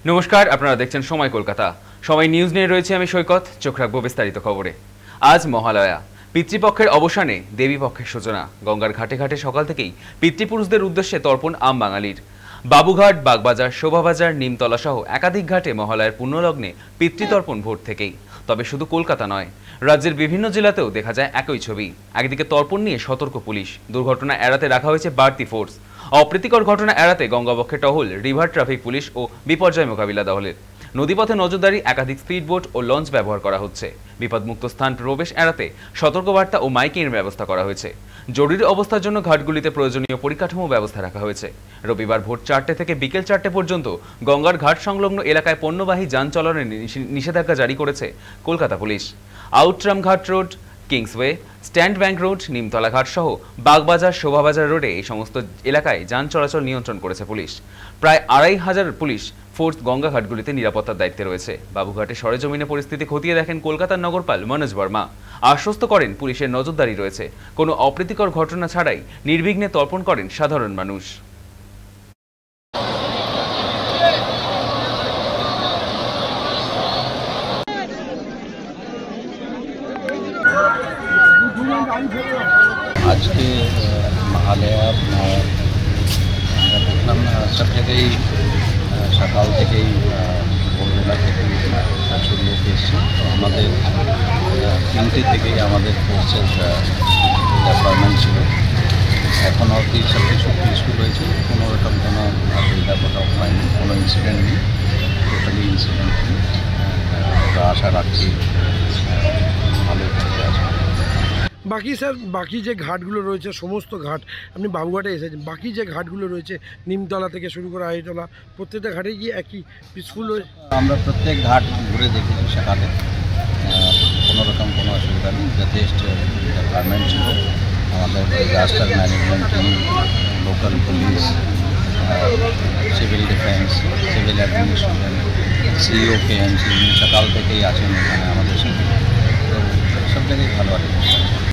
নমস্কার, আপনারা দেখছেন সময় কলকাতা। সময় নিউজ নিয়ে রয়েছে আমি সৈকত। চোখ রাখবো বিস্তারিত খবরে। আজ মহালয়া, পিতৃপক্ষের অবসানে দেবীপক্ষের সূচনা। গঙ্গার ঘাটে ঘাটে সকাল থেকেই পিতৃপুরুষদের উদ্দেশ্যে তর্পণ আম বাঙালির। বাবুঘাট, বাগবাজার, শোভাবাজার, নিমতলা সহ একাধিক ঘাটে মহালয়ার পুণ্যলগ্নে পিতৃতর্পণ ভোর থেকেই। তবে শুধু কলকাতা নয়, রাজ্যের বিভিন্ন জেলাতেও দেখা যায় একই ছবি। একদিকে তর্পণ নিয়ে সতর্ক পুলিশ, দুর্ঘটনা এড়াতে রাখা হয়েছে বাড়তি ফোর্স। অপ্রীতিকর ঘটনা এড়াতে গঙ্গাবক্ষে টহল রিভার ট্রাফিক পুলিশ ও বিপর্যয় মোকাবিলা দলের। নদীপথে নজরদারি, একাধিক স্পিডবোট ও লঞ্চ ব্যবহার করা হচ্ছে। বিপদমুক্ত স্থান প্রবেশ এড়াতে সতর্কবার্তা ও মাইকিংয়ের ব্যবস্থা করা হয়েছে। জরুরি অবস্থার জন্য ঘাটগুলিতে প্রয়োজনীয় পরিকাঠামো ব্যবস্থা রাখা হয়েছে। রবিবার ভোর 4টে থেকে বিকেল 4টে পর্যন্ত গঙ্গার ঘাট সংলগ্ন এলাকায় পণ্যবাহী যান চলাচলের নিষেধাজ্ঞা জারি করেছে কলকাতা পুলিশ। আউটরাম ঘাট road, Kingsway, stand bank road, Nimtala ঘাট সহ বাগবাজার, শোভাবাজার রোডে এই সমস্ত এলাকায় যান চলাচল নিয়ন্ত্রণ করেছে পুলিশ। প্রায় 2500 পুলিশ ফোর্স গঙ্গা ঘাটগুলিতে নিরাপত্তার দায়িত্বে রয়েছে। বাবুঘাটে সরেজমিনে পরিস্থিতি খতিয়ে দেখেন কলকাতার নগরপাল মনোজ বর্মা। আশ্বস্ত করেন পুলিশের নজরদারি রয়েছে, কোনো অপ্রীতিকর ঘটনা ছাড়াই নির্বিঘ্নে তর্পণ করেন সাধারণ মানুষ। আজকে মহালয়া আমরা দেখলাম সব জায়গায় সকাল থেকেই ভোরবেলা থেকেই প্রচুর লোক এসছে। তো আমাদের 3টে থেকেই আমাদের ফোর্সের ডিপার্টমেন্ট ছিল। এখন অবধি সব কিছু পিসফুল হয়েছে, কোনো রকম কোনো বিল্ডাপটাও হয়নি, কোনো ইনসিডেন্ট নেই, টোটালি ইনসিডেন্ট নেই। আমরা আশা রাখছি ভালো থাকবে আসবে। বাকি স্যার, বাকি যে ঘাটগুলো রয়েছে সমস্ত ঘাট, আপনি বাবুঘাটে এসেছেন, বাকি যে ঘাটগুলো রয়েছে নিমতলা থেকে শুরু করে আড়িতলা, প্রত্যেকটা ঘাটে গিয়ে একই পিসফুল রয়েছে? আমরা প্রত্যেক ঘাট ঘুরে দেখেছি সকালে, কোনো রকম কোনো অসুবিধা নেই। যথেষ্ট ডিপার্টমেন্ট ছিল, আমাদের disaster management team, local police, civil defence, civil administration, CEO KMC সকাল থেকেই আছেন এখানে আমাদের সাথে। তো সব জায়গায় ভালো আছে।